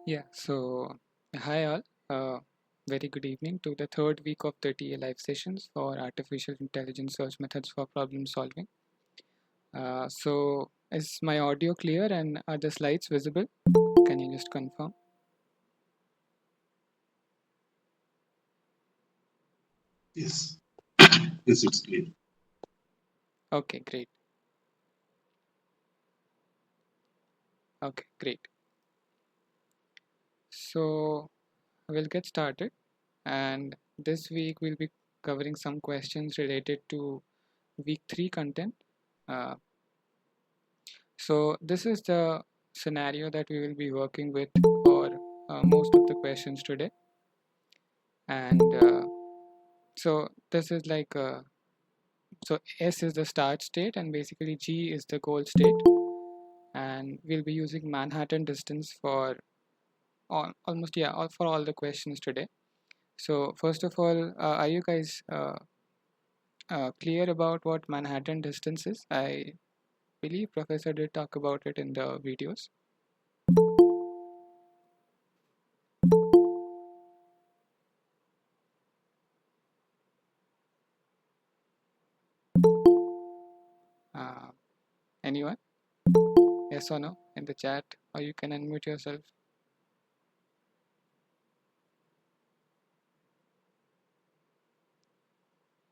Yeah, so hi all. Very good evening to the third week of the TA live sessions for artificial intelligence search methods for problem solving. So is my audio clear and are the slides visible? Can you just confirm? Yes. Yes, it's clear. Okay, great. Okay, great. So we'll get started, and this week we'll be covering some questions related to week 3 content. Uh, So this is the scenario that we will be working with for most of the questions today. And so this is like, so S is the start state and basically G is the goal state. And we'll be using Manhattan distance for almost, yeah, for all the questions today. So first of all, are you guys clear about what Manhattan distance is? I believe Professor did talk about it in the videos. Uh, Anyone? Yes or no in the chat, or you can unmute yourself.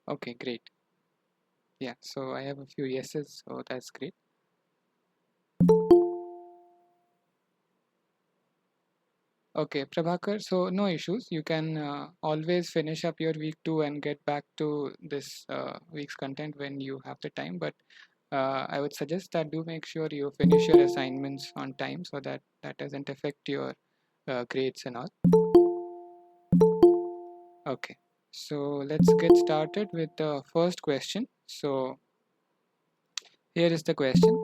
Okay, great. Yeah, so I have a few yeses, so that's great. Okay, Prabhakar, so no issues. You can always finish up your week 2 and get back to this week's content when you have the time. But I would suggest that do make sure you finish your assignments on time so that that doesn't affect your grades and all. Okay, so let's get started with the first question. So here is the question.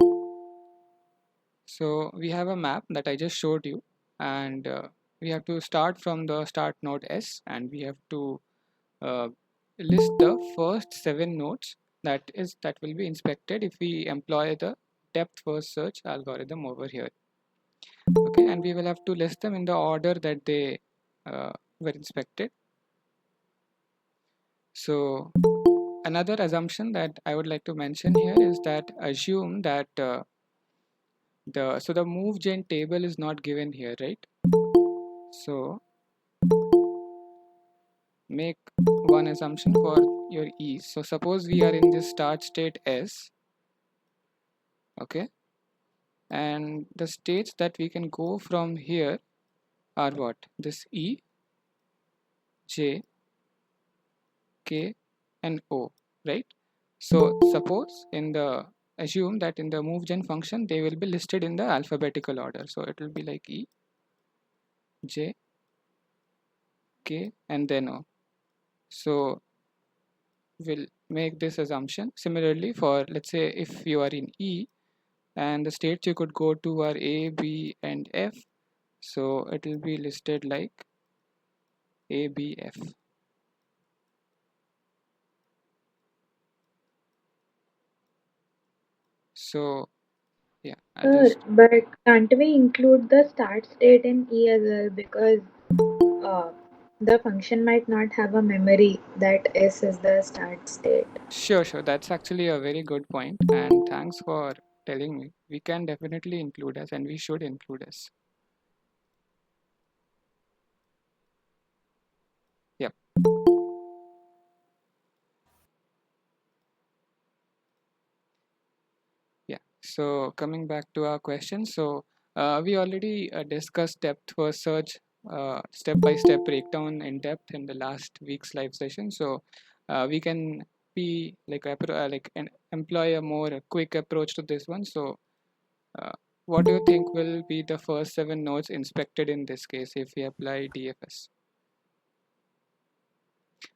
So we have a map that I just showed you, and we have to start from the start node S, and we have to uh, list the first 7 nodes that will be inspected if we employ the depth first search algorithm over here. Okay, and we will have to list them in the order that they were inspected. So another assumption that I would like to mention here is that assume that the move gen table is not given here, right? So make one assumption for your ease. So suppose we are in this start state S, okay, and the states that we can go from here are what? This E, J, K, and O, right? So suppose in the assume that in the move gen function they will be listed in the alphabetical order. So it will be like E, J, K, and then O. So we'll make this assumption. Similarly, for let's say if you are in E, and the states you could go to are A, B, and F. So it will be listed like A, B, F. So yeah, I'll just But can't we include the start state in E as well because uh, the function might not have a memory that S is the start state. sure. That's actually a very good point, and thanks for telling me. We can definitely include us, and we should include us. Yep. Yeah. So coming back to our question, so we already discussed depth first search, step-by-step breakdown in depth in the last week's live session. So we can be like employ a more quick approach to this one. So uh, what do you think will be the first 7 nodes inspected in this case if we apply DFS?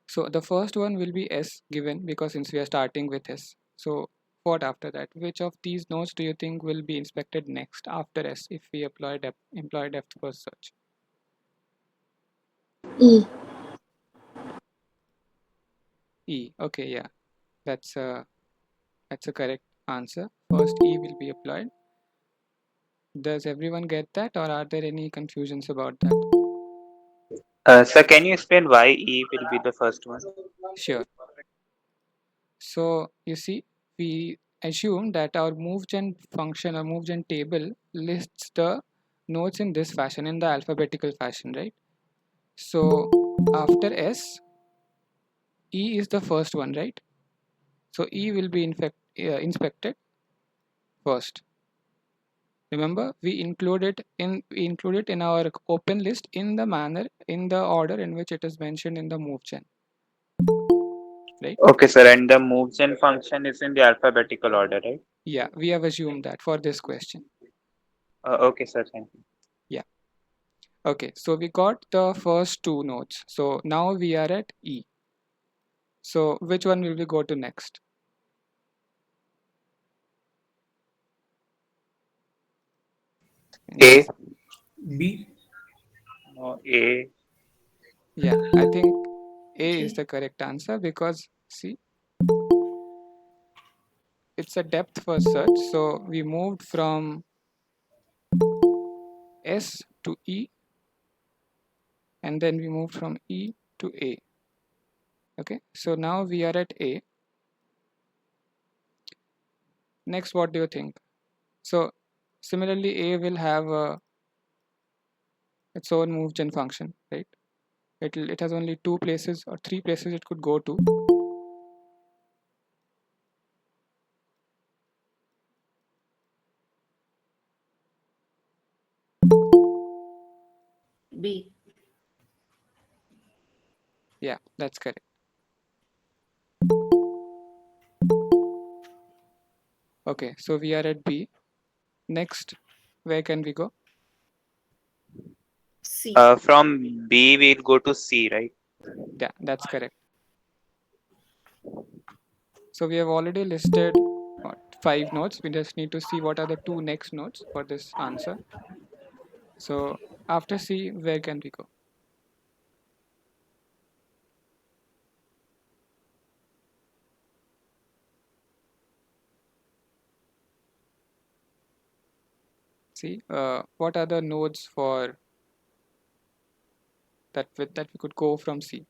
So the first one will be S given because since we are starting with S. So what after that? Which of these nodes do you think will be inspected next after S if we employ depth first search? E. E. Okay, yeah, that's a that's a correct answer. First E will be applied. Does everyone get that, or are there any confusions about that? Sir, can you explain why E will be the first one? Sure. So you see, we assume that our moveGen function or moveGen table lists the nodes in this fashion, in the alphabetical fashion, right? So after S, E is the first one, right? So E will be inspected first. Remember, we include it in our open list in the manner, in the order in which it is mentioned in the moveGen, right? Okay, sir, and the moves and function is in the alphabetical order, right? Yeah, we have assumed that for this question. Okay, sir, thank you. Yeah. Okay, so we got the first two nodes. So now we are at E. So which one will we go to next? Any A. guess? B. No, A. Yeah, I think A is Okay. the correct answer because see, it's a depth first search. So we moved from S to E, and then we moved from E to A. Okay, so now we are at A. Next, what do you think? So similarly, A will have its own moveGen function, right? It has only two places or three places it could go to. B. Yeah, that's correct. Okay, so we are at B. Next, where can we go? C. From B we'll go to C, right? Yeah, that's correct. So we have already listed what, 5 nodes. We just need to see what are the two next nodes for this answer. So after C, where can we go? See, what are the nodes for that we could go from C?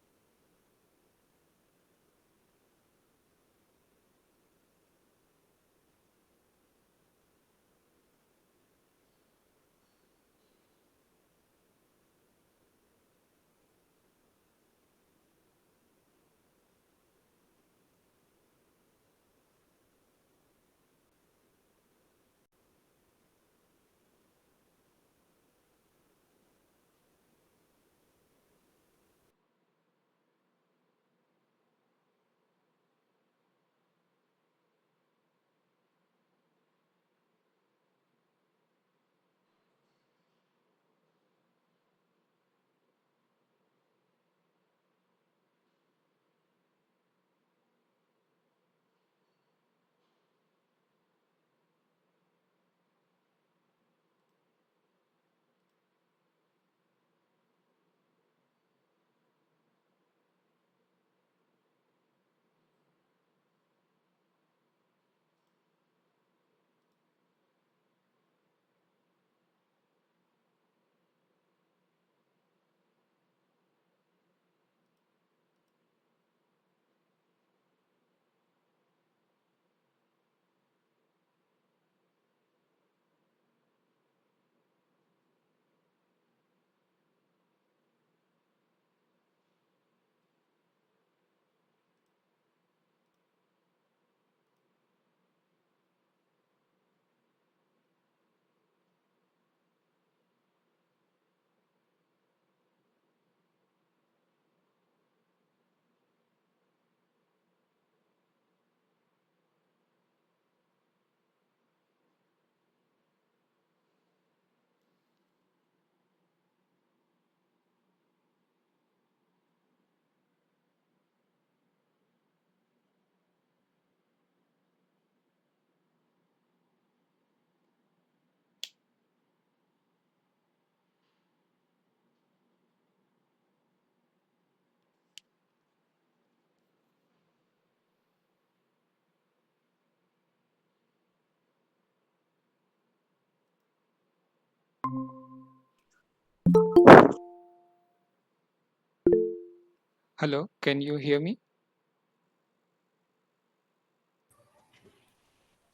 Hello, can you hear me?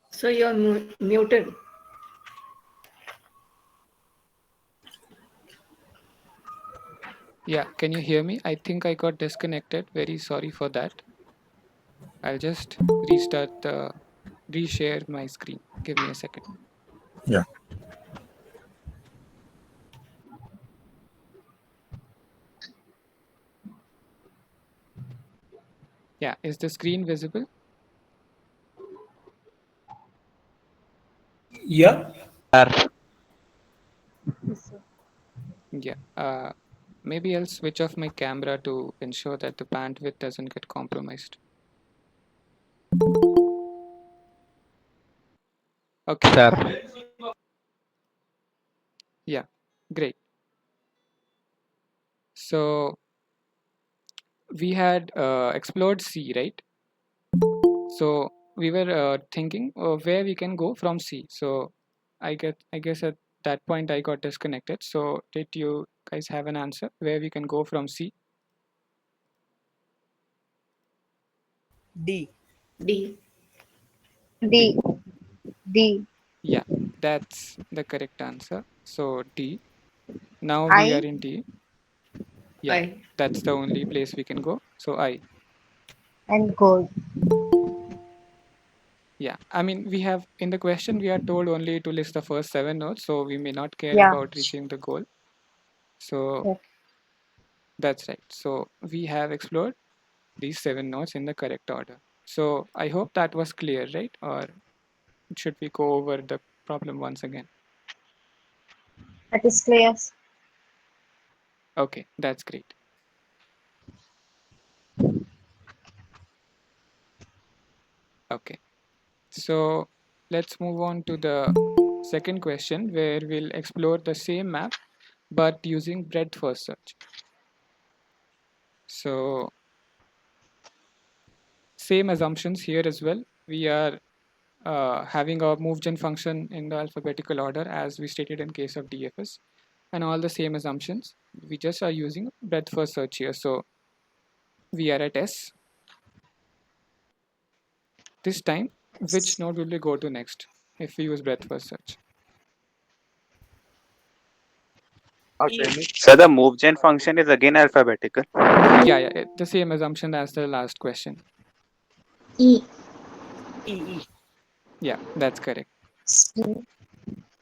So you're muted. Yeah, can you hear me? I think I got disconnected. Very sorry for that. I'll just reshare my screen. Give me a second. Yeah. Yeah, is the screen visible? Yeah. Yeah. Maybe I'll switch off my camera to ensure that the bandwidth doesn't get compromised. Okay. Sir. Yeah, great. So we had explored C, right? So we were thinking where we can go from C. So I guess at that point I got disconnected. So did you guys have an answer where we can go from C? D. D. D. D. Yeah, that's the correct answer. So D. Now we are I. in D. Yeah, I. that's the only place we can go. So I. And gold. Yeah, I mean, we have in the question, we are told only to list the first 7 nodes, so we may not care Yeah. about reaching the goal. So Yes. that's right. So we have explored these 7 nodes in the correct order. So I hope that was clear, right? Or should we go over the problem once again? That is clear. Okay, that's great. Okay, so let's move on to the second question where we'll explore the same map but using breadth first search. So same assumptions here as well. We are having our move gen function in the alphabetical order as we stated in case of DFS, and all the same assumptions. We just are using breadth first search here. So we are at S. This time, which node will we go to next if we use breadth first search? So the move gen function is again alphabetical. Yeah, the same assumption as the last question. E. E. Yeah, that's correct. C.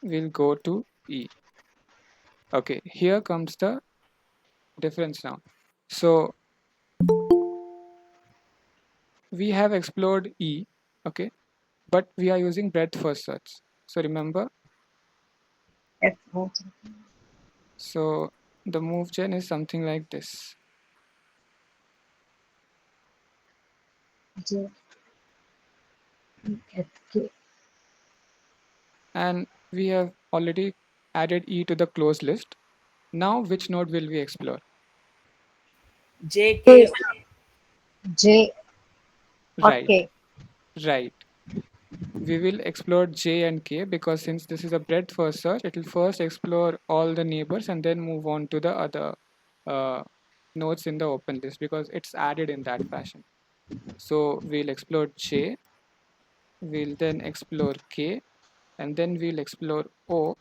We'll go to E. Okay, here comes the difference now. So we have explored E, okay, but we are using breadth first search. So remember, F. so the move gen is something like this. J. F. K. And we have already added E to the closed list. Now which node will we explore? J. K. K. J. Or Right, K. right. We will explore J and K because since this is a breadth first search, it will first explore all the neighbors and then move on to the other uh, nodes in the open list because it's added in that fashion. So we'll explore J, we'll then explore K, and then we'll explore O,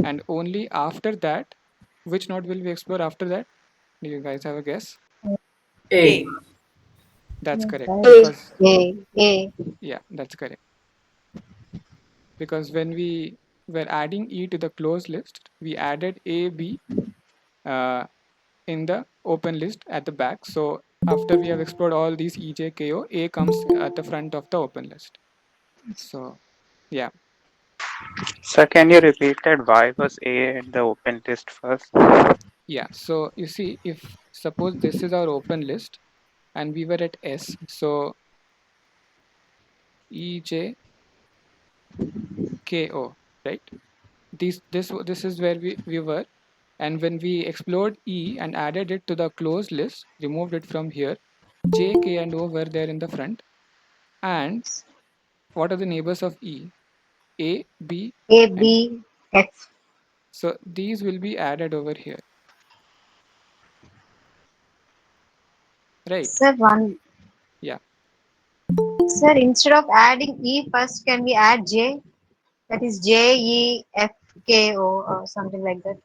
and only after that, which node will we explore after that? Do you guys have a guess? A. That's correct A. because A. A. yeah, that's correct. Because when we were adding E to the closed list, we added A, B in the open list at the back. So after we have explored all these EJKO, A comes at the front of the open list. So yeah, So can you repeat that? Why was A in the open list first? yeah. So you see, if suppose this is our open list and we were at S, so EJKO, right? This is where we were. And when we explored E and added it to the closed list, removed it from here, J, K, and O were there in the front. And what are the neighbors of E? A, B, A. and C. B. X. So these will be added over here. right? Sir, one. Yeah. Sir, instead of adding E first, can we add J? That is JEFKO or something like that.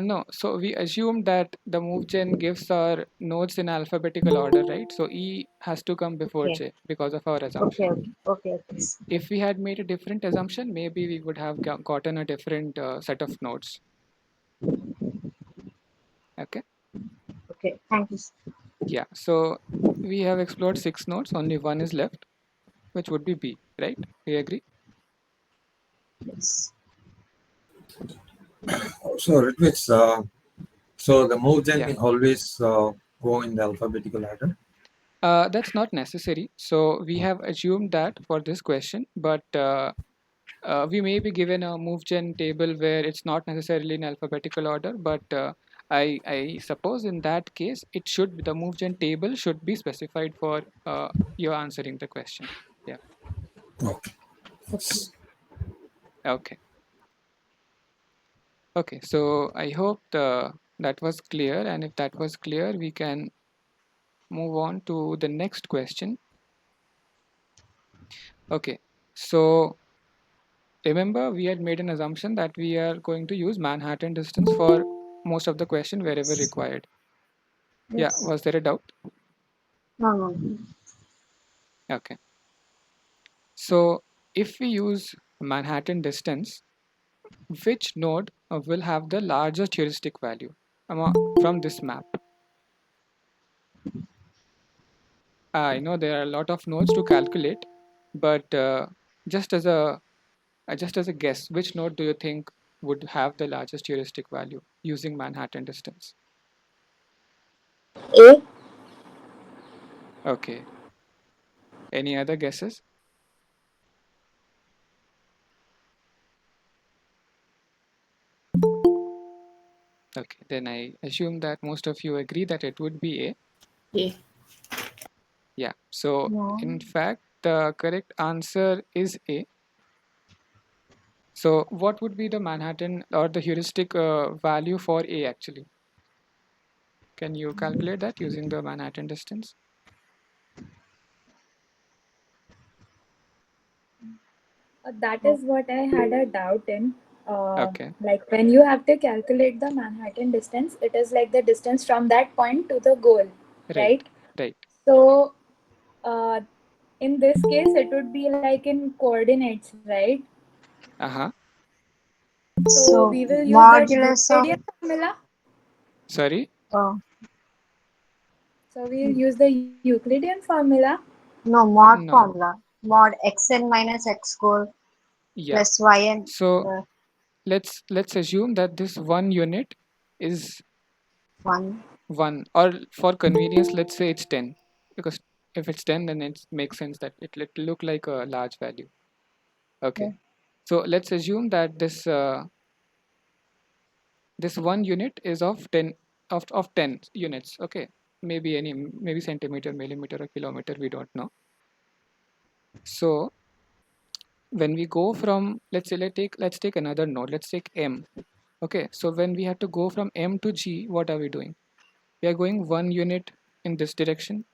No, so we assume that the move gen gives our nodes in alphabetical order, right? So E has to come before Okay. J because of our Okay. assumption. Okay. If we had made a different assumption, maybe we would have gotten a different set of nodes. Okay. Okay. Thank you, sir. Yeah. So we have explored 6 nodes. Only one is left, which would be B, right? We agree? Yes. So it means so the move gen Yeah. can always go in the alphabetical order. That's not necessary. So we have assumed that for this question, but we may be given a move gen table where it's not necessarily in alphabetical order, but I suppose in that case it should be, the move gen table should be specified for you answering the question. Yeah. Okay. Okay. Okay. Okay. So I hope that was clear, and if that was clear, we can move on to the next question. Okay. So remember, we had made an assumption that we are going to use Manhattan distance for most of the question wherever required. Yeah, Yes. was there a doubt? No. Okay. So if we use Manhattan distance, which node will have the largest heuristic value from this map? I know there are a lot of nodes to calculate, but just as a just as a guess, which node do you think would have the largest heuristic value using Manhattan distance? A. Okay. Any other guesses? Okay, then I assume that most of you agree that it would be A. A. Yeah, so No. in fact, the correct answer is A. So what would be the Manhattan or the heuristic value for A actually? Can you calculate that using the Manhattan distance? That No. is what I had a doubt in. Okay, Like when you have to calculate the Manhattan distance, it is like the distance from that point to the goal, right, right? right. So uh, in this case, it would be like in coordinates, right? Uh-huh. So So we will use the modulus of Euclidean formula. Sorry? uh, So we'll use the Euclidean formula. no mod No. formula. Mod xn minus x square Yeah. plus yn. So Uh, let's assume that this one unit is 1. 1, or for convenience, let's say it's 10, because if it's 10, then it makes sense that it will look like a large value. Okay. Yeah. So let's assume that this one unit is of 10 of 10 units. Okay, maybe centimeter, millimeter, or kilometer, we don't know. So when we go from, let's say, let's take another node, let's take M. Okay, so when we have to go from M to G, what are we doing? We are going one unit in this direction,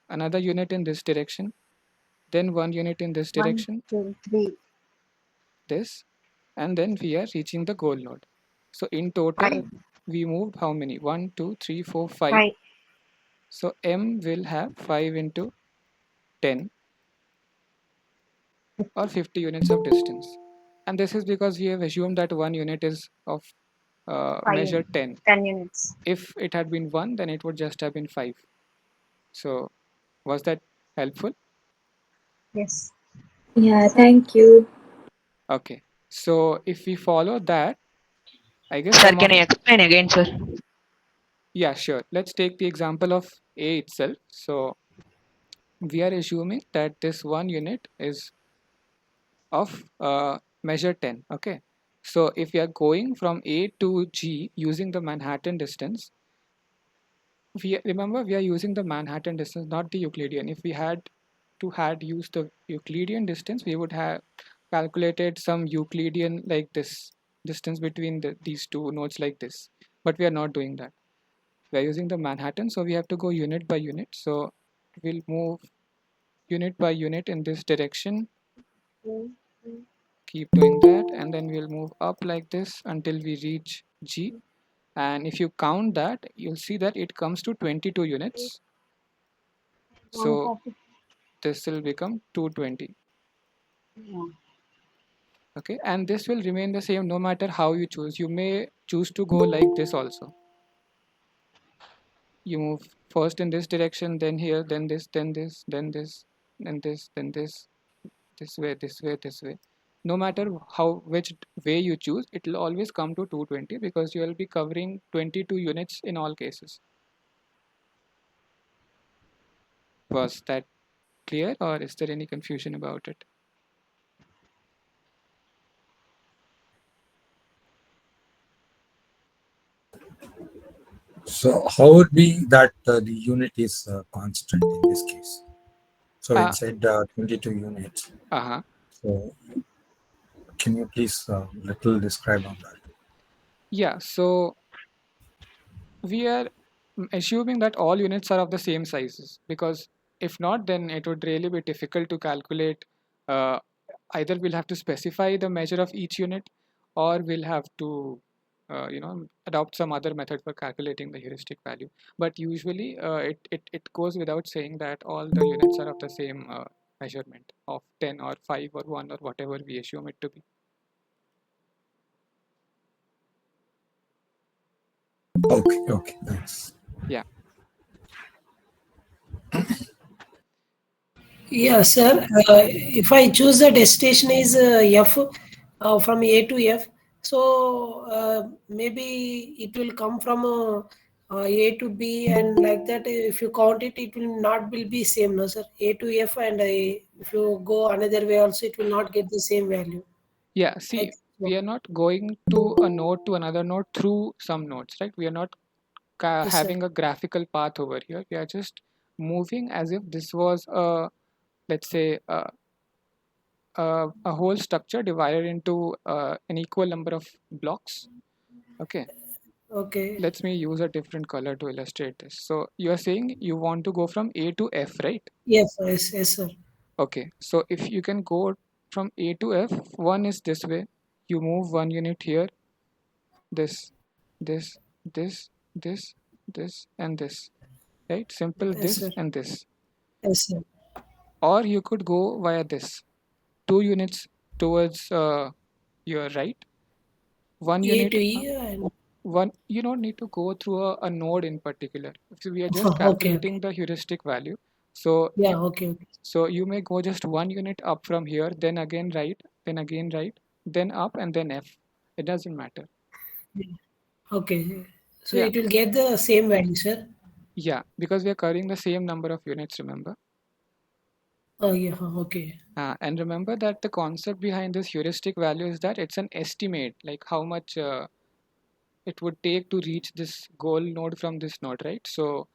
another unit in this direction, then one unit in this 1, direction, 2, 3, this, and then we are reaching the goal node. So in total 5. we moved how many? 1 2 3 4 5. 5. So M will have 5 into 10 or 50 units of distance. And this is because we have assumed that one unit is of 5. measure 10. 10 units. If it had been 1, then it would just have been 5. So was that helpful? Yes. Yeah, Sir. thank you. Okay. So if we follow that, I guess Sir, some can of, you explain again, sir? yeah, sure. Let's take the example of A itself. So we are assuming that this one unit is of measure 10. Okay. So if we are going from A to G using the Manhattan distance, remember we are using the Manhattan distance, not the Euclidean. If we had used the Euclidean distance, we would have calculated some Euclidean like this distance between these two nodes like this. But we are not doing that. we're using the Manhattan, so we have to go unit by unit. So we'll move unit by unit in this direction, keep doing that, and then we'll move up like this until we reach G. And if you count that, you'll see that it comes to 22 units. So this will become 220. Okay, and this will remain the same no matter how you choose. You may choose to go like this also. You move first in this direction, then here, then this, then this, then this, then this, then this way, this way, this way. No matter which way you choose, it will always come to 220 because you will be covering 22 units in all cases. Was that clear, or is there any confusion about it? So how would be that the unit is constant in this case? So it said 22 units. Uh-huh. So can you please little describe on that? Yeah, so we are assuming that all units are of the same sizes, because if not, then it would really be difficult to calculate. Either we'll have to specify the measure of each unit, or we'll have to adopt some other method for calculating the heuristic value. But usually it goes without saying that all the units are of the same measurement of 10 or 5 or 1 or whatever we assume it to be. Okay, thanks. Yeah. Yeah, sir. If I choose the destination is F from A to F, so maybe it will come from A to B, and like that. If you count it, it will be same, no, sir. A to F, and if you go another way, also it will not get the same value. Yeah, see, we are not going to a node to another node through some nodes, right? We are not Yes, having a graphical path over here. We are just moving as if this was let's say a whole structure divided into an equal number of blocks. Okay. Okay. Let me use a different color to illustrate this. So you are saying you want to go from A to F, right? Yes, sir. Okay, so if you can go from A to F, one is this way. You move one unit here, this, this, this, this, this, and this, right? Simple Yes, this sir. and this. Yes, sir. Or you could go via this. 2 units towards your right. 1 A unit. to E and One, you don't need to go through a node in particular. So we are just calculating the heuristic value. So yeah, okay. so you may go just 1 unit up from here, then again right, then up, and then F. It doesn't matter. Okay. So Yeah. it will get the same value, sir. Yeah, because we are covering the same number of units, remember? Oh, yeah, okay. And remember that the concept behind this heuristic value is that it's an estimate, like how much it would take to reach this goal node from this node, right? So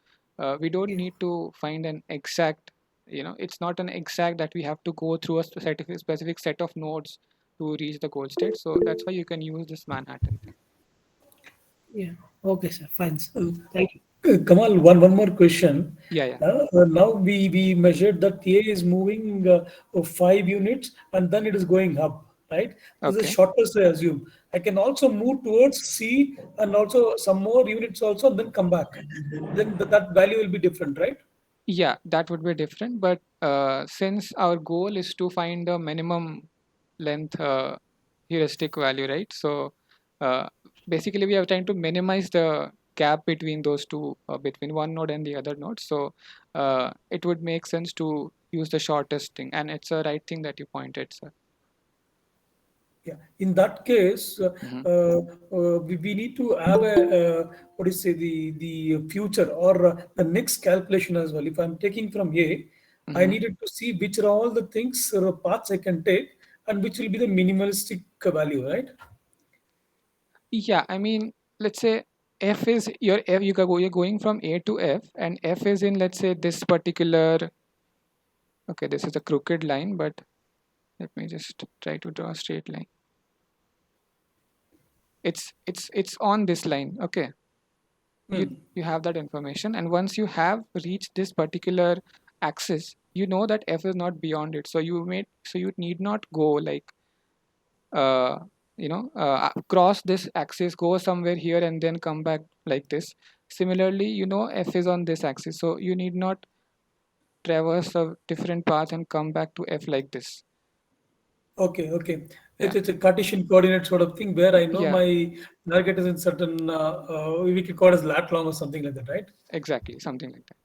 we don't need to find an exact, it's not an exact that we have to go through a specific set of nodes to reach the goal state. So that's why you can use this Manhattan thing. Yeah. Okay, sir. Fine. Sir. Thank you. Kamal, one more question. Yeah. Now we measured that A is moving 5 units and then it is going up, right? This is shortest, I assume. I can also move towards C and also some more units also, and then come back. Then that value will be different, right? Yeah, that would be different. But since our goal is to find the minimum length heuristic value, right? So basically we are trying to minimize the gap between those two, between one node and the other node. So it would make sense to use the shortest thing, and it's a right thing that you pointed, sir. Yeah. In that case, we need to have the future or the next calculation as well. If I'm taking from A, I needed to see which are all the things or paths I can take and which will be the minimalistic value, right? Yeah, I mean, let's say F is you're going from A to F, and F is in, let's say, this particular. Okay, this is a crooked line, but let me just try to draw a straight line. It's on this line. Okay. you have that information, and once you have reached this particular axis, you know that f is not beyond it, so you need not go like uh, cross this axis, go somewhere here and then come back like this. Similarly, f is on this axis, so you need not traverse a different path and come back to f like this. Okay, okay. Yeah. It's a Cartesian coordinate sort of thing where I know Yeah. my target is in certain, we can call it as lat long or something like that, right? Exactly, something like that.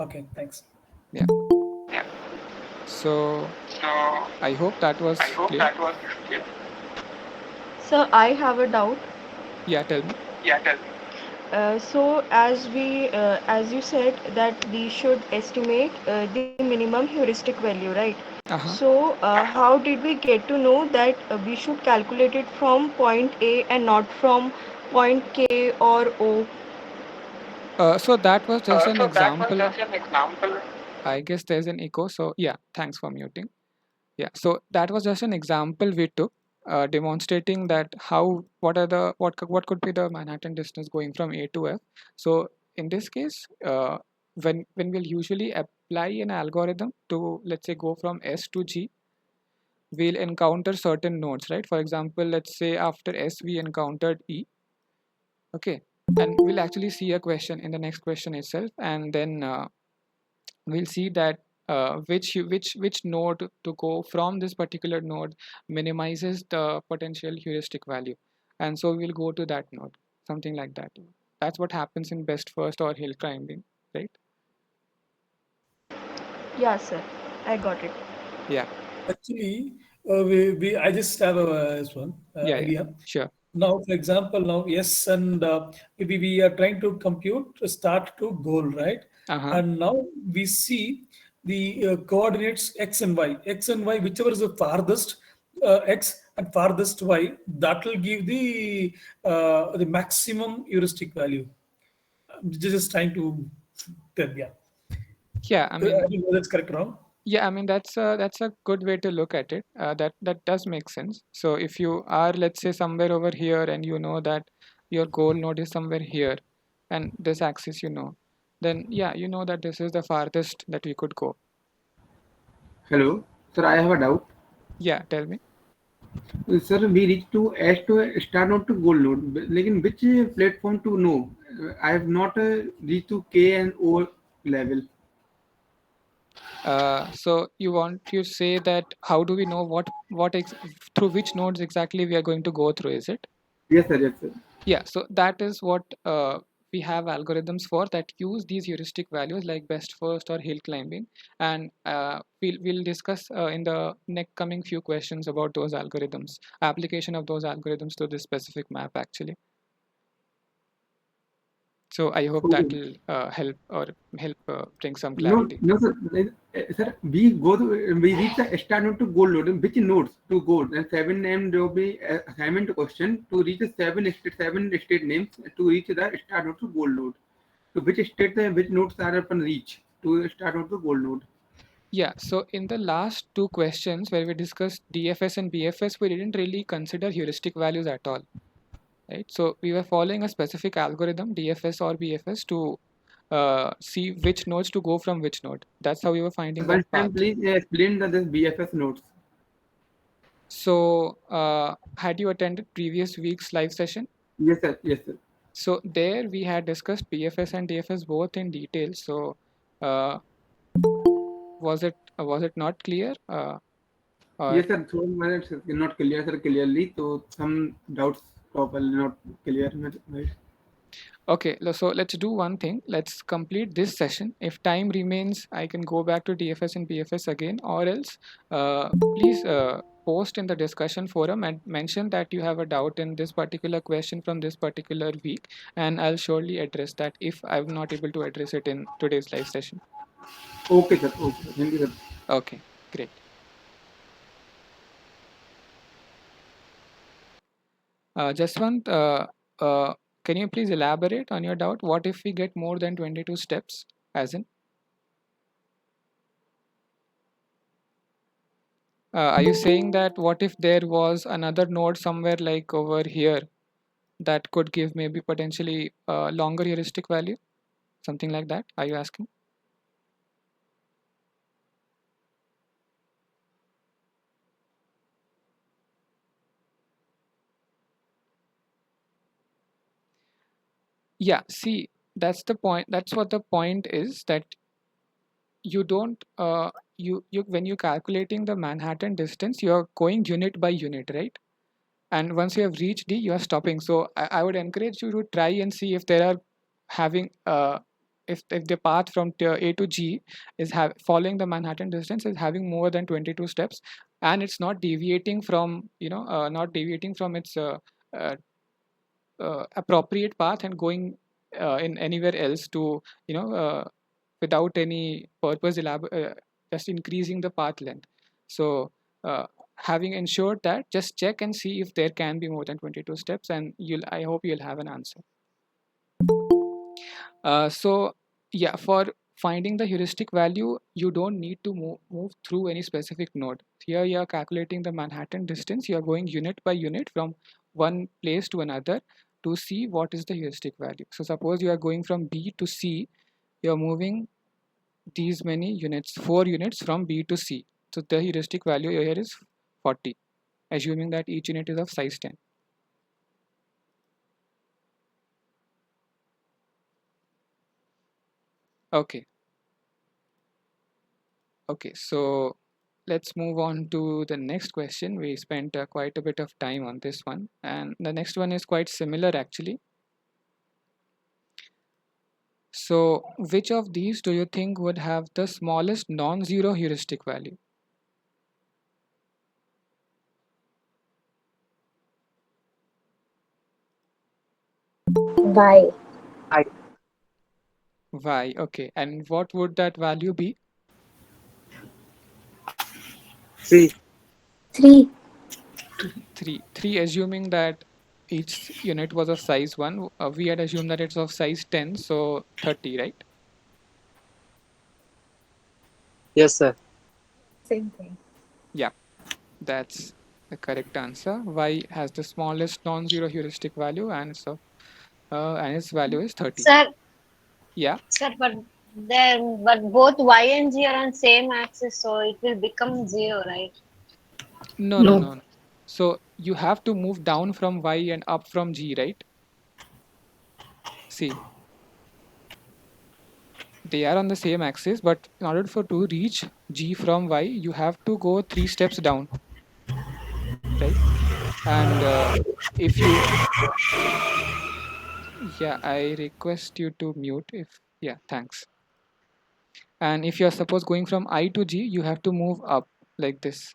Okay, thanks. Yeah. So I hope that was clear. So I have a doubt. Yeah, tell me. So as you said that we should estimate the minimum heuristic value, right? So how did we get to know that we should calculate it from point A and not from point K or O? So that was just an example. I guess there's an echo. So yeah, thanks for muting. Yeah, so that was just an example we took, demonstrating that what could be the Manhattan distance going from A to F. So in this case, when we'll usually apply an algorithm to, let's say, go from S to G, we'll encounter certain nodes, right? For example, let's say after S we encountered E. Okay, and we'll actually see a question in the next question itself, and then we'll see that which node to go from this particular node minimizes the potential heuristic value, and so we'll go to that node, something like that. That's what happens in best first or hill climbing, right? Yeah, sir, I got it. Yeah. Actually, I just have this one idea. Sure. Now, for example, now yes, and we are trying to compute start to goal, right? And now we see the coordinates x and y. X and y, whichever is the farthest x and farthest y, that will give the maximum heuristic value. I'm just trying to tell, yeah. Yeah, I mean, I think that's correct, wrong? Yeah, I mean that's a good way to look at it. That does make sense. So if you are, let's say, somewhere over here, and you know that your goal node is somewhere here, and this axis, then yeah, you know that this is the farthest that we could go. Hello, sir. I have a doubt. Yeah, tell me. Sir, we reach to S to star node to goal node. Lekin which platform to know? I have not reached to K and O level. So you want to say that how do we know through which nodes exactly we are going to go through? Is it? Yes, sir. Yes, sir. Yeah. So that is what we have algorithms for that use these heuristic values like best first or hill climbing, and we'll discuss in the next coming few questions about those algorithms, application of those algorithms to this specific map actually. So I hope that will help bring some clarity. No, sir. Sir, we reach the star node to goal node. Which nodes to go? And 7 will be assignment question to reach the seven state names to reach the star node to goal node. So which nodes are upon reach to star node to goal node? Yeah, so in the last two questions where we discussed DFS and BFS, we didn't really consider heuristic values at all. Right? So we were following a specific algorithm, DFS or BFS, to see which nodes to go from which node. That's how we were finding that path. Please explain this BFS nodes. So had you attended previous week's live session? Yes, sir. Yes, sir. So there we had discussed BFS and DFS both in detail. So was it not clear? Yes, sir. Not clear, sir, clearly. So some doubts probably not clear. Right? Okay, so let's do one thing. Let's complete this session. If time remains, I can go back to DFS and BFS again, or else please post in the discussion forum and mention that you have a doubt in this particular question from this particular week, and I'll surely address that if I'm not able to address it in today's live session. Okay, sir. Okay, thank you, sir. Okay, great. Jaswant, can you please elaborate on your doubt? What if we get more than 22 steps, as in? Are you saying that what if there was another node somewhere like over here that could give maybe potentially a longer heuristic value, something like that? Are you asking? Yeah, see, that's the point. That's what the point is, that you don't you when you're calculating the Manhattan distance, you're going unit by unit, right? And once you have reached D, you are stopping. So I would encourage you to try and see if there are having if the path from A to G is following the Manhattan distance is having more than 22 steps, and it's not deviating from not deviating from its uh, appropriate path and going in anywhere else to without any purpose just increasing the path length. So having ensured that, just check and see if there can be more than 22 steps, and I hope you'll have an answer. So yeah, for finding the heuristic value, you don't need to move through any specific node. Here you are calculating the Manhattan distance. You are going unit by unit from one place to another to see what is the heuristic value. So suppose you are going from B to C, you are moving these many units, 4 units from B to C. So the heuristic value here is 40, assuming that each unit is of size 10. Okay. Okay, so let's move on to the next question. We spent quite a bit of time on this one, and the next one is quite similar actually. So which of these do you think would have the smallest non-zero heuristic value? Y. Y, okay. And what would that value be? 3. 3. 3, assuming that each unit was of size 1. We had assumed that it's of size 10, so 30, right? Yes, sir. Same thing. Yeah, that's the correct answer. Y has the smallest non-zero heuristic value, and its value is 30. Sir, Yeah. sir, but both y and g are on same axis, so it will become 0, right? No. So you have to move down from Y and up from G, right? See, they are on the same axis, but in order to reach G from Y, you have to go 3 steps down, right? And if you, yeah, I request you to mute if, yeah, thanks. And if you're suppose going from I to G, you have to move up like this.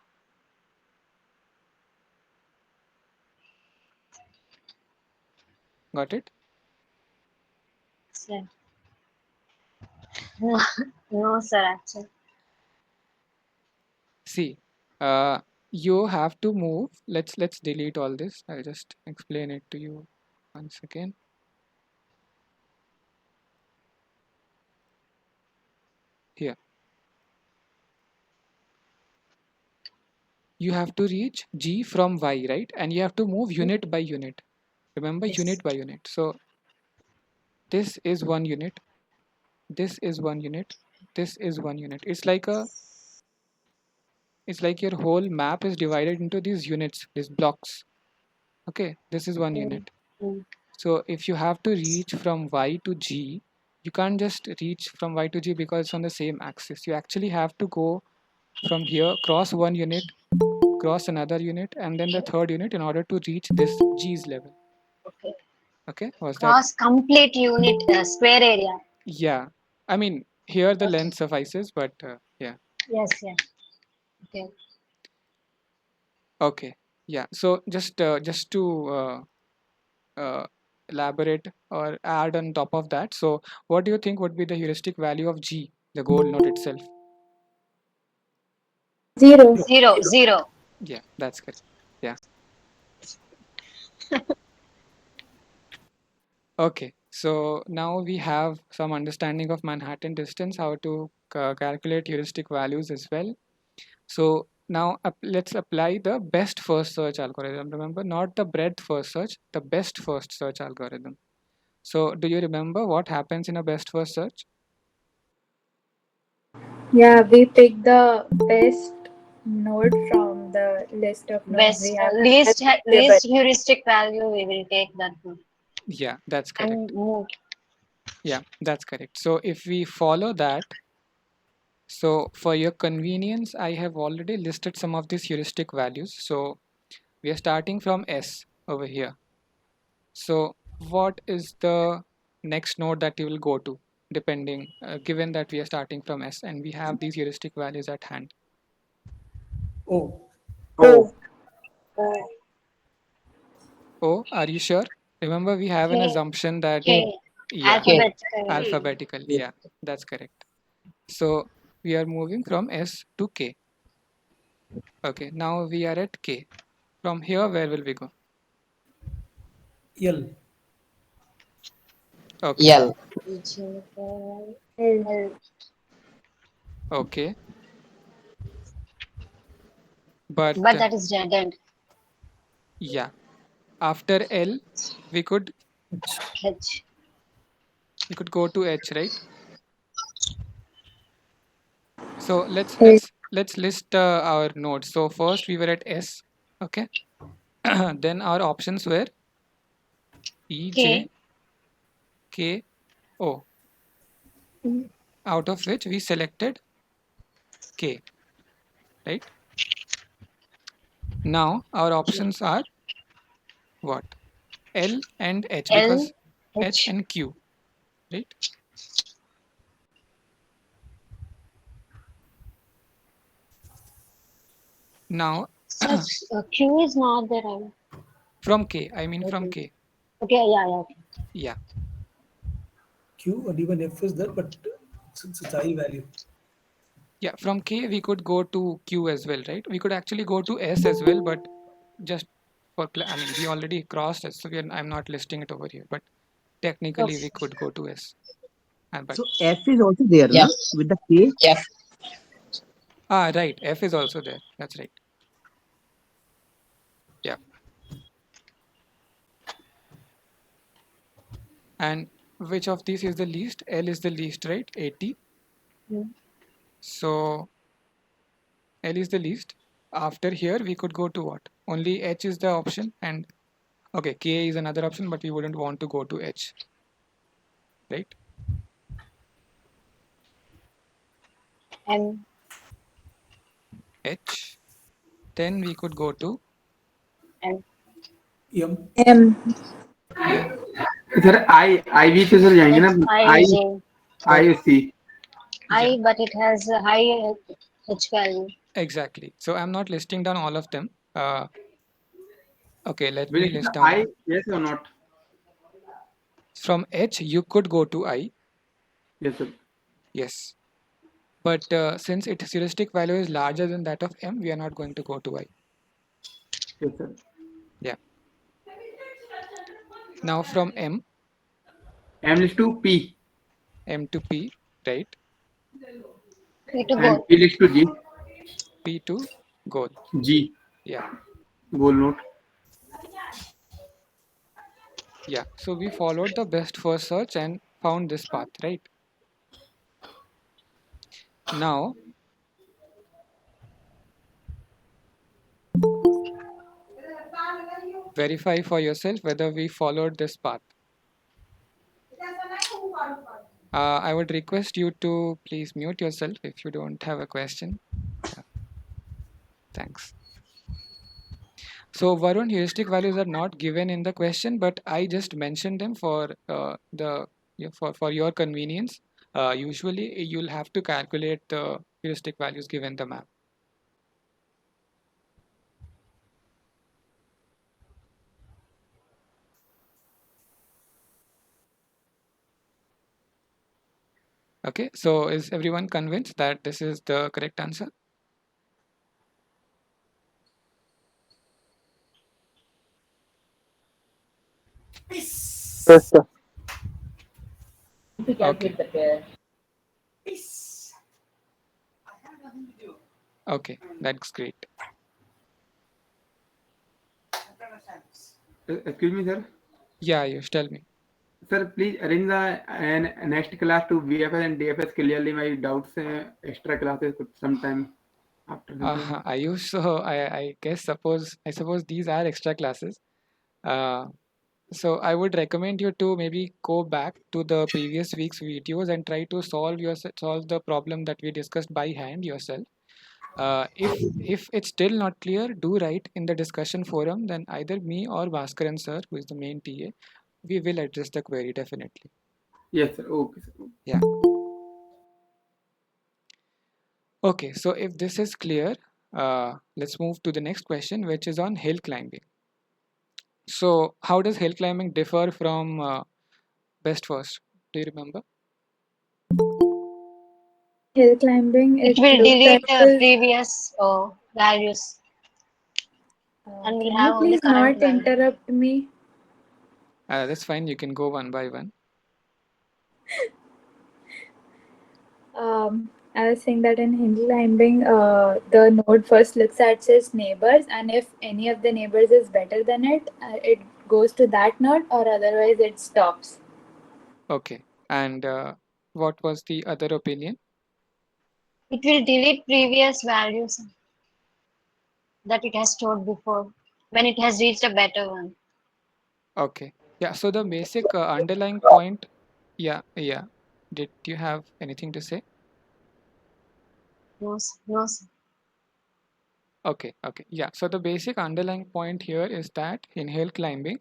Got it? Sir. No, no, sir, actually. See, you have to move. Let's delete all this. I'll just explain it to you once again. Here, you have to reach G from Y, right? And you have to move unit by unit. Remember, Yes. unit by unit. So this is 1 unit. This is 1 unit. This is 1 unit. It's like your whole map is divided into these units, these blocks. Okay, this is 1 unit. So if you have to reach from Y to G, you can't just reach from Y to G because it's on the same axis. You actually have to go from here, cross 1 unit, cross another unit, and then the third unit in order to reach this G's level. Okay. Okay, was that? Cross complete unit square area. Yeah, I mean, here the length suffices, but yeah. Yes, yeah. Okay. Okay, yeah. So just to elaborate or add on top of that. So what do you think would be the heuristic value of G, the goal node itself? 0. 0. Yeah, that's correct. Yeah. Okay, so now we have some understanding of Manhattan distance, how to calculate heuristic values as well. So Now let's apply the best first search algorithm. Remember, not the breadth first search, the best first search algorithm. So do you remember what happens in a best first search? Yeah, we pick the best node from the list of nodes we Best have as least available. least heuristic value, we will take that one Yeah, that's and correct. move. Yeah, that's correct. So if we follow that, so for your convenience, I have already listed some of these heuristic values. So we are starting from S over here. So what is the next node that you will go to, depending, given that we are starting from S and we have these heuristic values at hand? Oh, Oh, Oh, are you sure? Remember, we have an K, assumption that, K, yeah, alphabetical. alphabetical. Yeah, that's correct. So we are moving from S to K. Okay, now we are at K. From here, where will we go? L. Okay, L. okay. But But that is dead end. yeah, after L, we could H. go to H, right? So let's Hey, let's let's list our nodes. So first we were at S, okay. Then our options were E, J, K. K, O, out of which we selected K, right? Now our options are what? L and H, L. because H H. and Q, right? Now Such Q is not there. from K, I mean from K. Okay, yeah, yeah. Yeah, Q and even F is there, but it's high value. yeah. From K we could go to Q as well, right? We could actually go to S as well, but just I mean, we already crossed S, so I'm not listing it over here. But technically, Okay. we could go to S. But So F is also there, Yeah. na? With the K. Yeah. right, F is also there. That's right. Yeah. And which of these is the least? L is the least, right? 80. So L is the least. After here, we could go to what? Only H is the option, and okay, K is another option, but we wouldn't want to go to H, right? M. H. Then we could go to M. M. M. yeah, sir I भी तो sir जाएंगे ना I, J. I C. yeah, I, but it has a high H value. exactly. So I'm not listing down all of them. Okay, let Will me it list be down. I, yes or not? From H, you could go to I. Yes, sir. Yes. But since its heuristic value is larger than that of M, we are not going to go to I. Yes, sir. Yeah. Now from M. M is to P. M to P, right? P to And goal. P is to G. P to goal. G. Yeah. Goal node. Yeah. So we followed the best first search and found this path, right? Now, verify for yourself whether we followed this path. I would request you to please mute yourself if you don't have a question. Thanks. So Varun, heuristic values are not given in the question, but I just mentioned them for for your convenience. Usually you'll have to calculate the heuristic values given the map. Okay, so is everyone convinced that this is the correct answer? Yes, sir. Okay. Okay, that's great. Excuse me, sir. Yeah, you tell me. Sir, please arrange the next class to VFS and DFS clearly my doubts. Extra classes sometime after something. I use so I guess I suppose these are extra classes. So I would recommend you to maybe go back to the previous week's videos and try to solve the problem that we discussed by hand yourself. If it's still not clear, do write in the discussion forum. Then either me or Bhaskaran sir, who is the main TA, we will address the query definitely. Yes, sir. Okay, sir. Yeah. Okay, so if this is clear, let's move to the next question, which is on hill climbing. So, how does hill climbing differ from best first? Do you remember? Hill climbing, It it will looks delete at the the. previous values and will Can have you only please current not value. interrupt me? That's fine. You can go one by one. I was saying that in hill climbing, the node first looks at its neighbors, and if any of the neighbors is better than it, it goes to that node, or otherwise it stops. Okay. And what was the other opinion? It will delete previous values that it has stored before when it has reached a better one. Okay. Yeah. So the basic underlying point. Yeah. Yeah. Did you have anything to say? No, no. Okay. Okay. Yeah. So the basic underlying point here is that in hill climbing,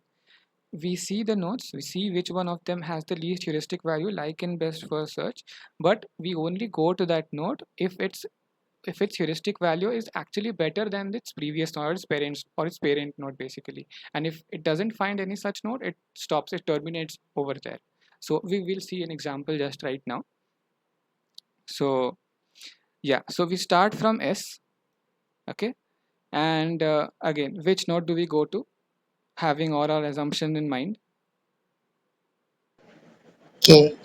we see the nodes, we see which one of them has the least heuristic value, like in best first search, but we only go to that node if its heuristic value is actually better than its previous node or its parent node basically. And if it doesn't find any such node, it stops, it terminates over there. So we will see an example just right now. So yeah, so we start from S, okay, and again, which node do we go to, having all our assumption in mind? K.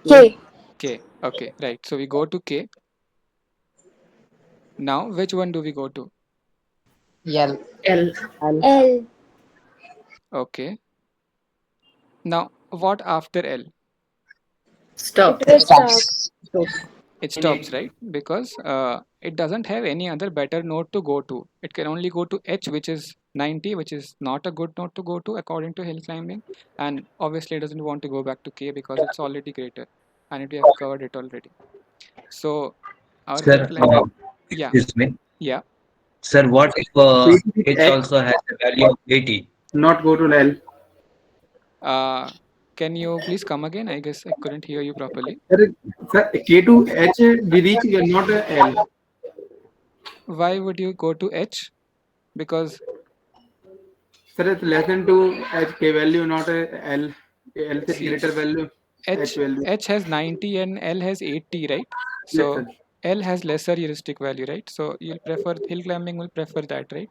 K. K. Okay, right. So we go to K. Now, which one do we go to? L. L. L. Okay. Now, what after L? Stop. It will stop. It stops, right? Because it doesn't have any other better node to go to. It can only go to H, which is 90, which is not a good node to go to according to hill climbing. And obviously, it doesn't want to go back to K because it's already greater. And we have covered it already. So, our hill Sir, climbing, yeah, excuse me. yeah. Sir, what if H H also has a value of 80? not go to L. Can you please come again? I guess I couldn't hear you properly. Sir, K to H we reach not L. Why would you go to H? Because Sir, it's less than 2 H K value, not L. L is see, greater value, H value. H has 90 and L has 80, right? Yes, So sir. L has lesser heuristic value, right? So you'll prefer hill climbing will prefer that, right?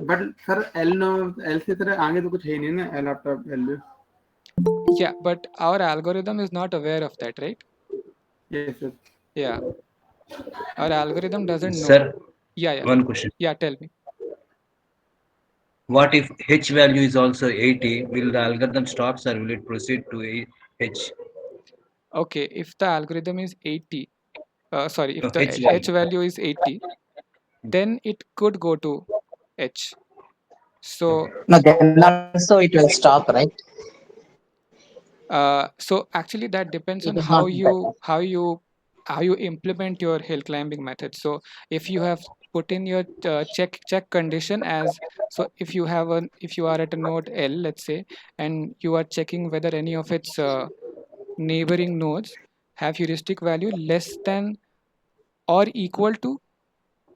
But sir, L no L से sir आगे तो कुछ है नहीं ना L after value. Yeah, but our algorithm is not aware of that, right? Yes, sir. Yeah. Our algorithm doesn't know. Sir, Yeah. one question. Yeah, tell me. What if H value is also 80? Will the algorithm stop, or will it proceed to H? Okay, if the algorithm is 80, sorry, if No, the H H value. value is 80, then it could go to H. So No, then also it will stop, right? so actually that depends It on is not better. how you implement your hill climbing method. So if you have put in your check condition as, so if you are at a node L, let's say, and you are checking whether any of its neighboring nodes have heuristic value less than or equal to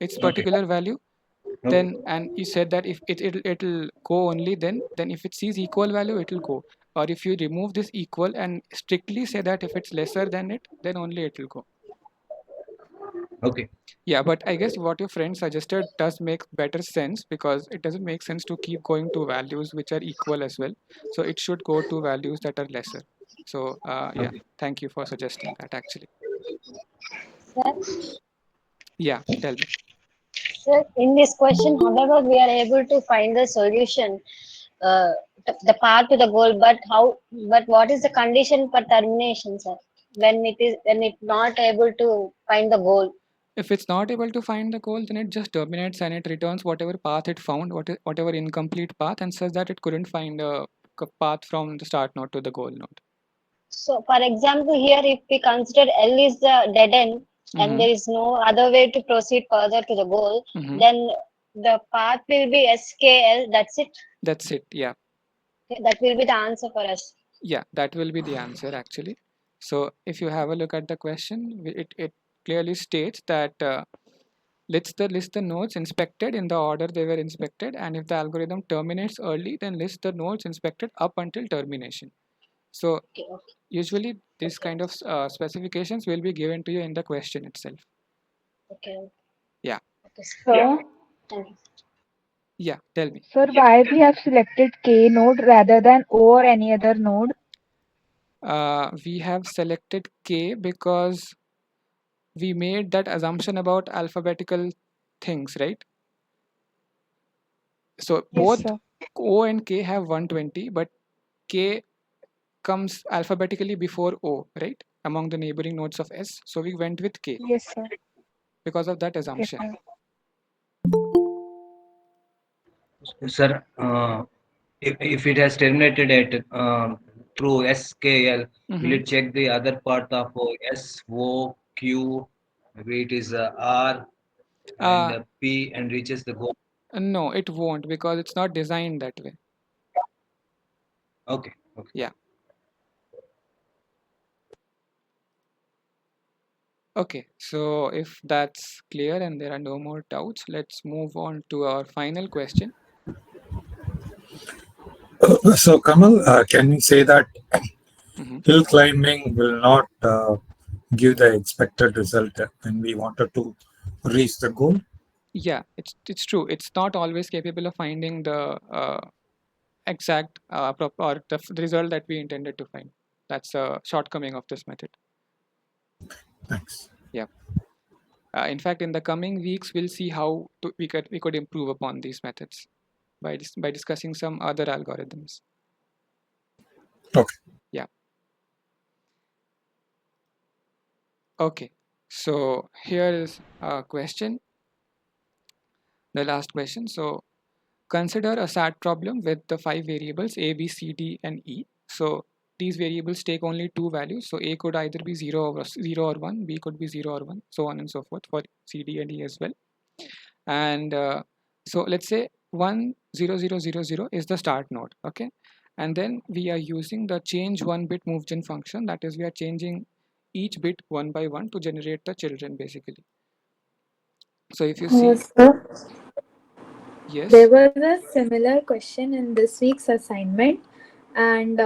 its Okay. particular value, Okay. then, and you said that if it'll go only then if it sees equal value it'll go, or if you remove this equal and strictly say that if it's lesser than it, then only it will go. Okay. Yeah, but I guess what your friend suggested does make better sense, because it doesn't make sense to keep going to values which are equal as well. So it should go to values that are lesser. So yeah, Okay. thank you for suggesting that actually. Sir? Yeah, tell me. Sir, in this question, however, we are able to find the solution, uh, the path to the goal. But how? But what is the condition for termination, sir? When it's not able to find the goal. If it's not able to find the goal, then it just terminates and it returns whatever path it found, whatever incomplete path, and says that it couldn't find a path from the start node to the goal node. So, for example, here if we consider L is the dead end and Mm-hmm. there is no other way to proceed further to the goal, Mm-hmm. then the path will be SKL. That's it. That's it. Yeah. Okay, that will be the answer for us. Yeah, that will be the answer actually. So if you have a look at the question, it clearly states that list the nodes inspected in the order they were inspected, and if the algorithm terminates early, then list the nodes inspected up until termination. So Okay, okay. usually this kind of specifications will be given to you in the question itself. Okay. Yeah. Okay. So, Thank you. Yeah, tell me. sir, why we have selected K node rather than O or any other node? We have selected K because we made that assumption about alphabetical things, right? So both Yes, sir. O and K have 120, but K comes alphabetically before O, right? Among the neighboring nodes of S. So we went with K Yes, sir. because of that Okay, assumption. sir. Sir, if it has terminated at through SKL, will it check the other part of S, O, Q, maybe it is R and P and reaches the goal? No, it won't because it's not designed that way. Okay. Okay. Yeah. Okay, so if that's clear and there are no more doubts, let's move on to our final question. So, Kamal, can we say that Mm-hmm. hill climbing will not give the expected result when we wanted to reach the goal? Yeah, it's true. It's not always capable of finding the exact or the result that we intended to find. That's a shortcoming of this method. Thanks. Yeah. In fact, in the coming weeks, we'll see how we could improve upon these methods by discussing some other algorithms. Okay. Yeah. Okay. So here is a question. The last question. So consider a SAT problem with the 5 variables A, B, C, D, and E. So these variables take only 2 values. So A could either be 0 or 1, B could be 0 or 1, so on and so forth for C, D, and E as well. And so let's say 1, 0, 0, 0, 0 is the start node. Okay. And then we are using the change one bit move gen function. That is, we are changing each bit one by one to generate the children basically. So if you see, Sir, yes. there was a similar question in this week's assignment, and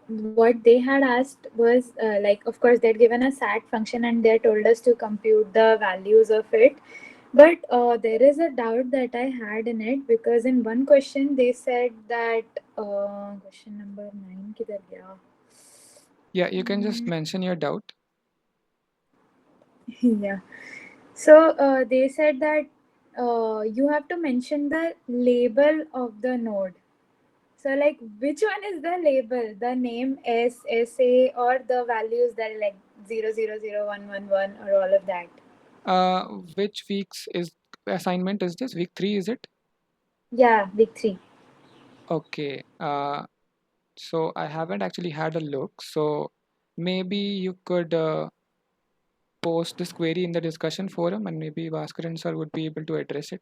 what they had asked was like, of course, they'd given a SAT function and they told us to compute the values of it. But there is a doubt that I had in it because in one question they said that question number 9 kidhar gaya? Yeah, you can just mention your doubt. Yeah. So they said that you have to mention the label of the node. So like, which one is the label? The name S, SA, or the values that are like 0, 0, 0, 1, 1, 1, or all of that? Which week's assignment is this? Week 3, is it? Yeah, week 3. Okay. So I haven't actually had a look. So maybe you could post this query in the discussion forum, and maybe Bhaskaran sir would be able to address it.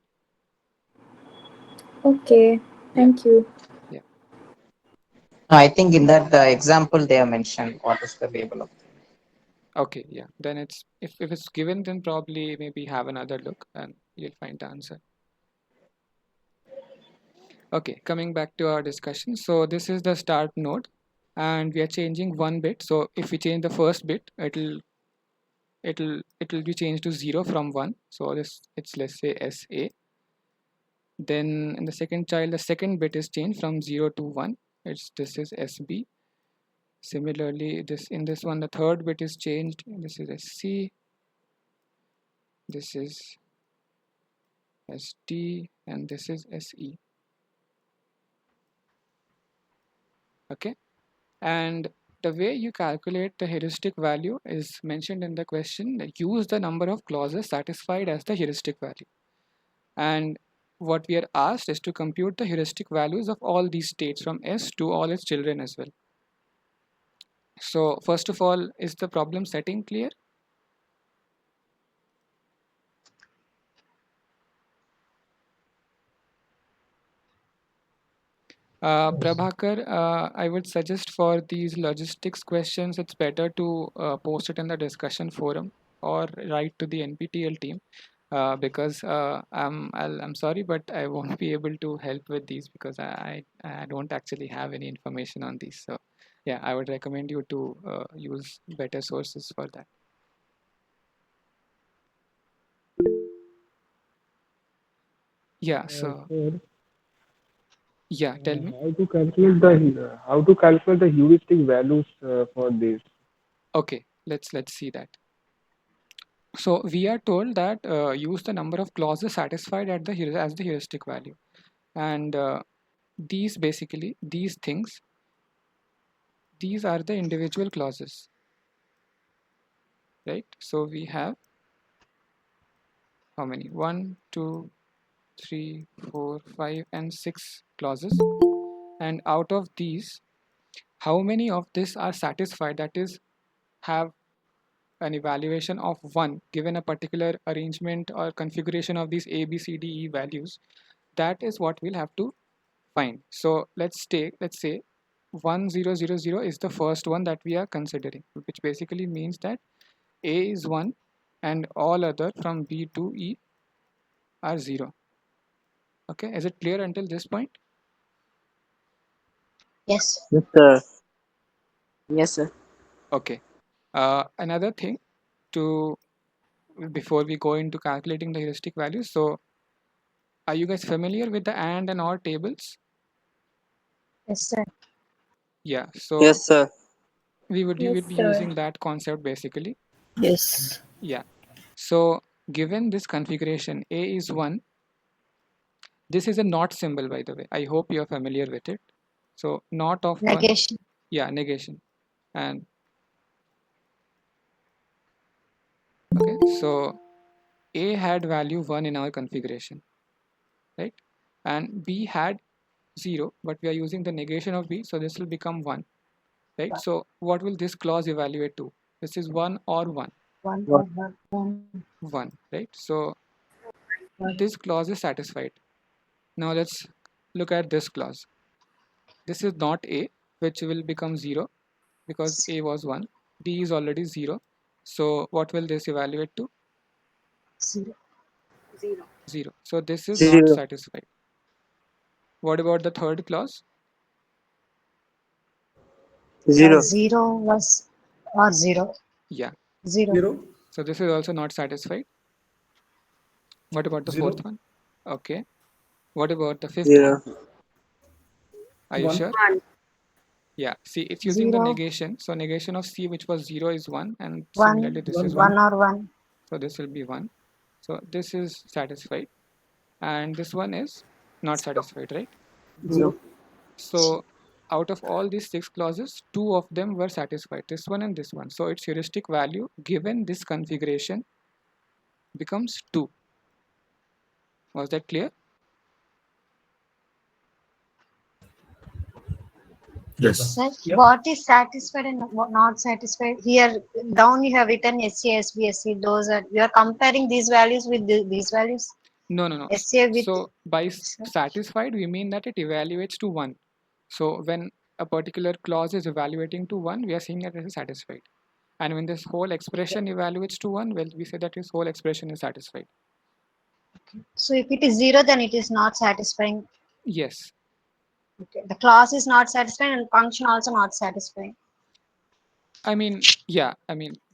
Okay, thank you. Yeah. I think in that example they have mentioned what is the label of. Okay, yeah. Then it's if it's given, then probably maybe have another look and you'll find the answer. Okay, coming back to our discussion. So this is the start node, and we are changing one bit. So if we change the first bit, it'll be changed to 0 from 1. So it's let's say SA. Then in the second child, the second bit is changed from 0 to 1. This is SB. Similarly, in this one, the third bit is changed. This is SC. this is ST, and this is SE. Okay, and the way you calculate the heuristic value is mentioned in the question. Use the number of clauses satisfied as the heuristic value, and what we are asked is to compute the heuristic values of all these states from S to all its children as well. So first of all, is the problem setting clear? Prabhakar, I would suggest for these logistics questions, it's better to post it in the discussion forum or write to the NPTEL team, because I'm sorry, but I won't be able to help with these because I don't actually have any information on these. So yeah, I would recommend you to use better sources for that. Yeah, so Sir, yeah, tell me. how to calculate the heuristic values for this? Okay, let's see that. So we are told that use the number of clauses satisfied at the as the heuristic value, and these basically these things, these are the individual clauses, right? So we have how many? 1, 2, 3, 4, 5, and 6 clauses, and out of these, how many of this are satisfied? That is, have an evaluation of 1 given a particular arrangement or configuration of these A, B, C, D, E values. That is what we'll have to find. So let's say 1000 is the first one that we are considering, which basically means that A is 1 and all other from B to E are 0. Okay, is it clear until this point? Yes. Yes, sir. Yes, sir. Okay. Another thing to before we go into calculating the heuristic values. So are you guys familiar with the AND and OR tables? Yes, sir. Yeah. So Yes, sir. we would Yes, be sir. using that concept basically. Yes. Yeah. So given this configuration, A is 1. This is a not symbol, by the way. I hope you are familiar with it. So not of 1. Negation. Yeah, negation. And okay, so A had value 1 in our configuration, right? And B had 0, but we are using the negation of B, so this will become 1, right? So what will this clause evaluate to? This is 1 or 1? 1 What? 1, right? So this clause is satisfied. Now let's look at this clause. This is not A, which will become 0 because A was 1. D is already 0. So what will this evaluate to? 0. 0. So this is not 0. satisfied. What about the third clause? 0. 0 was or 0. Yeah. 0. So this is also not satisfied. What about the 0. fourth one? Okay. What about the fifth 0. one? Are you 1. sure? Yeah. See, it's using the 0. negation. So negation of C, which was 0, is 1. And 1. similarly, this is 1 1. or 1. So this will be 1. So this is satisfied. And this one is not satisfied, right? 0. So out of all these 6 clauses, 2 of them were satisfied, this one and this one. So its heuristic value given this configuration becomes 2. Was that clear? Yes. Sir, Yep. what is satisfied and what not satisfied? Here down you have written SC, SB, SC. Those are you are comparing these values with these values. No. SC with So by satisfied, we mean that it evaluates to 1. So when a particular clause is evaluating to 1, we are saying that it is satisfied. And when this whole expression evaluates to 1, well, we say that this whole expression is satisfied. so if it is 0, then it is not satisfying. Yes. Okay. The clause is not satisfying and function also not satisfying. I mean, yeah,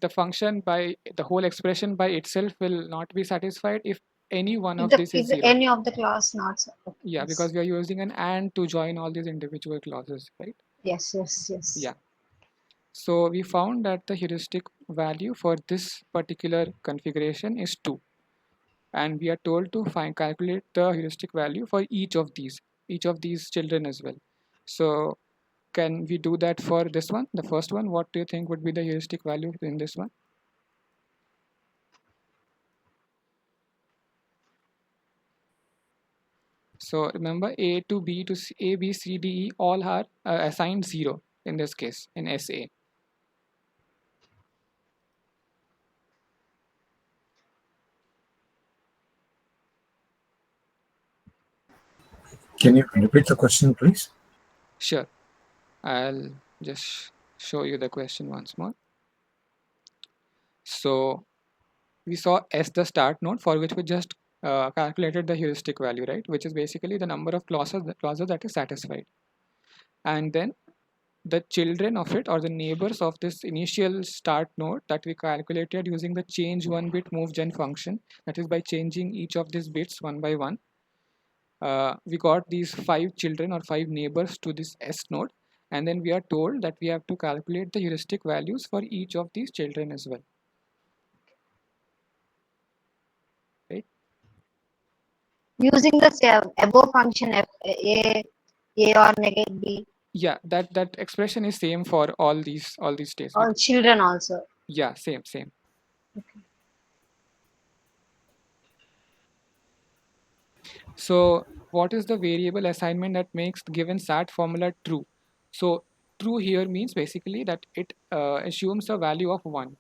the function by the whole expression by itself will not be satisfied if any one of this is 0. Any of the clause not satisfied. Yeah, because we are using an AND to join all these individual clauses, right? Yes. Yeah. So we found that the heuristic value for this particular configuration is 2. and we are told to calculate the heuristic value for each of these children as well. So can we do that for this one, the first one? What do you think would be the heuristic value in this one? So remember, A to B to C, A, B, C, D, E all are assigned 0 in this case in SA. Can you repeat the question, please? Sure. I'll just show you the question once more. So we saw S the start node, for which we just calculated the heuristic value, right? Which is basically the number of clauses that is satisfied. And then the children of it, or the neighbors of this initial start node, that we calculated using the change one bit move gen function, that is by changing each of these bits one by one. We got these 5 children or 5 neighbors to this S node, and then we are told that we have to calculate the heuristic values for each of these children as well. Right? Using the above function a or negative b. Yeah, that expression is same for all these states. All children also. Yeah, same. Okay. So what is the variable assignment that makes the given SAT formula true? So true here means basically that it assumes a value of 1.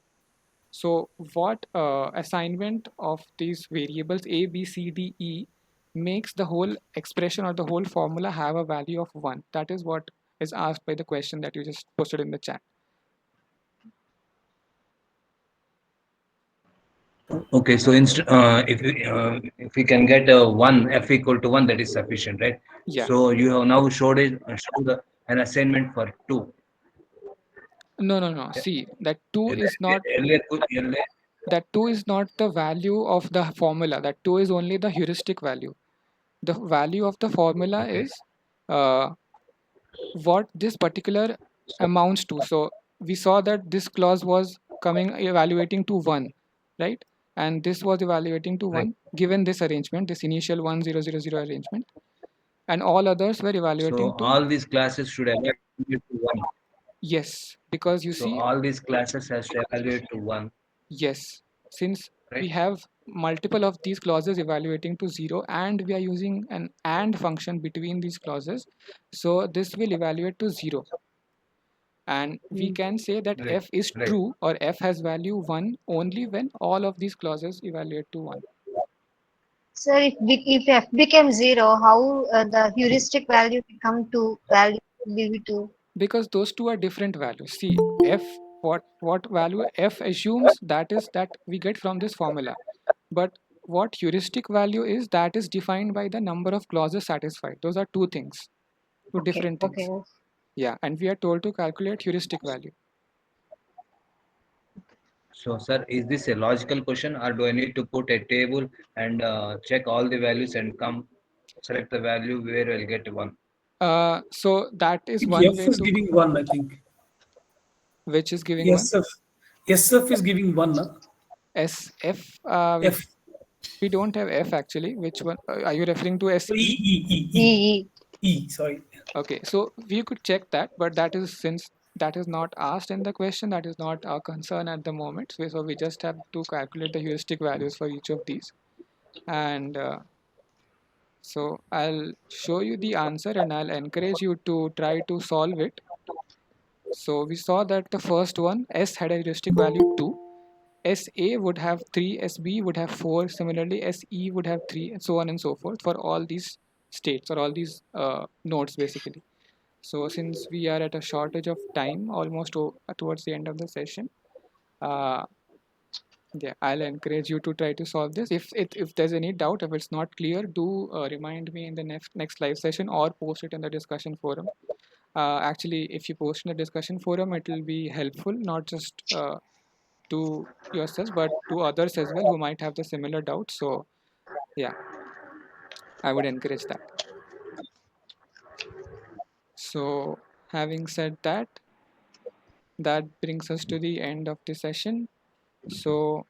So what assignment of these variables A, B, C, D, E makes the whole expression or the whole formula have a value of 1? That is what is asked by the question that you just posted in the chat. Okay, so if we can get one f equal to 1, that is sufficient, right? Yeah. So you have now showed an assignment for 2. No. See, that 2 is not Earlier. that 2 is not the value of the formula. That 2 is only the heuristic value. The value of the formula is what this particular amounts to. So we saw that this clause was evaluating to 1, right? And this was evaluating to 1 given this arrangement, this initial 1 0 0 0 arrangement, and all others were evaluating So to. all these classes should evaluate to 1. Yes, because you So see, all these classes has to evaluate to 1. yes, since Right. we have multiple of these clauses evaluating to 0, and we are using an AND function between these clauses, so this will evaluate to 0. And we can say that Right. f is Right. true, or f has value 1 only when all of these clauses evaluate to 1. So if f becomes 0, how the heuristic value become to value will be 2? Because those two are different values. See, f, what value f assumes, that is that we get from this formula. But what heuristic value is, that is defined by the number of clauses satisfied. Those are two things, two different things. Okay. Yeah, and we are told to calculate heuristic value. So, sir, is this a logical question, or do I need to put a table and check all the values and select the value where I'll get 1? So that is think one F way is to. giving 1, I think. Which is giving 1? SF is giving 1, na? SF. F. We don't have F actually. Which one? Are you referring to SE? E, sorry. Okay, so we could check that, but that is, since that is not asked in the question, that is not our concern at the moment. So we just have to calculate the heuristic values for each of these. And so I'll show you the answer and I'll encourage you to try to solve it. So we saw that the first one, S had a heuristic value 2. SA would have 3, SB would have 4, similarly SE would have 3, and so on and so forth for all these states or all these nodes basically. So since we are at a shortage of time, almost towards the end of the session, yeah, I'll encourage you to try to solve this. If there's any doubt, if it's not clear, do remind me in the next live session or post it in the discussion forum. Actually, if you post in the discussion forum, it will be helpful, not just to yourselves, but to others as well who might have the similar doubts. So yeah, I would encourage that. So having said that, that brings us to the end of the session. So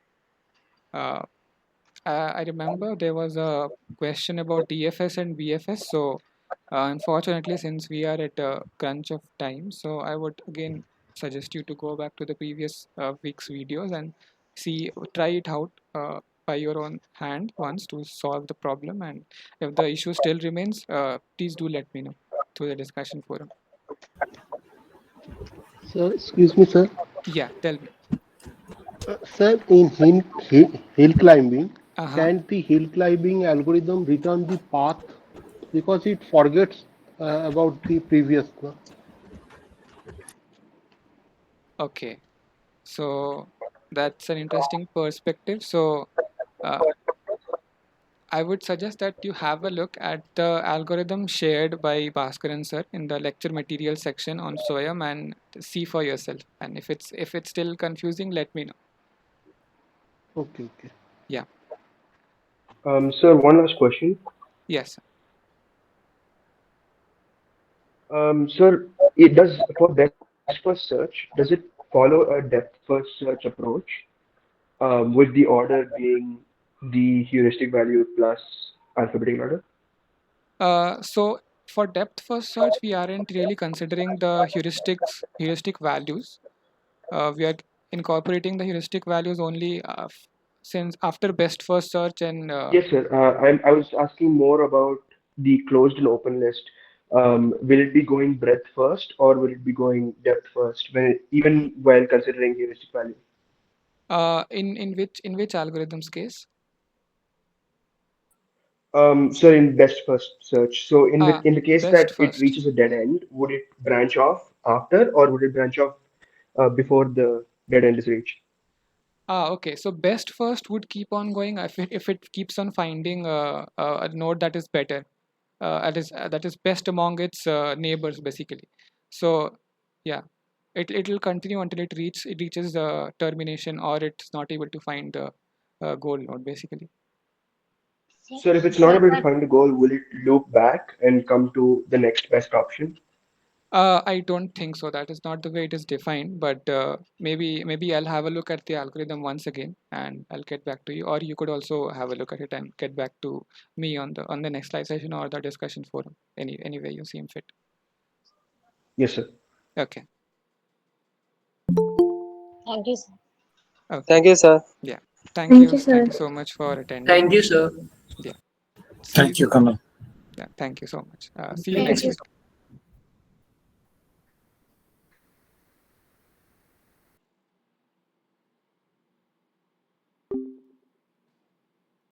I remember there was a question about DFS and BFS. So unfortunately, since we are at a crunch of time, so I would again suggest you to go back to the previous week's videos and try it out by your own hand once to solve the problem. And if the issue still remains, please do let me know through the discussion forum. Sir, excuse me, sir. Yeah, tell me. Sir, in hill climbing, Uh-huh. can the hill climbing algorithm return the path because it forgets about the previous? No? Okay, so that's an interesting perspective. So uh, I would suggest that you have a look at the algorithm shared by Bhaskaran sir in the lecture material section on SOYAM and see for yourself. And if it's still confusing, let me know. Okay, okay. Yeah. Sir, one last question. Yes. Sir, it does for best first search, does it follow a depth first search approach with the order being the heuristic value plus alphabetical order? So for depth first search, we aren't really considering the heuristic values. We are incorporating the heuristic values only since after best first search and Yes, sir. I was asking more about the closed and open list. Will it be going breadth first or will it be going depth first even while considering heuristic value? in which algorithms case? So in best first search, so in the case Best that it first. reaches a dead end, would it branch off after or would it branch off before the dead end is reached? Okay. So best first would keep on going if it keeps on finding a node that is better, that is best among its neighbors basically. So yeah, it'll continue until it reaches the termination or it's not able to find the goal node basically. So if it's not able to find the goal, will it loop back and come to the next best option? I don't think so. That is not the way it is defined, but maybe I'll have a look at the algorithm once again and I'll get back to you. Or you could also have a look at it and get back to me on the next live session or the discussion forum. Any way you seem fit. Yes, sir. Okay. Thank you, sir. Okay. Thank you, sir. Yeah. Thank you, sir. Thank you so much for attending. Thank you, sir. Yeah. Thank you, Kamal. Yeah. Thank you so much. See you Thank next you. week.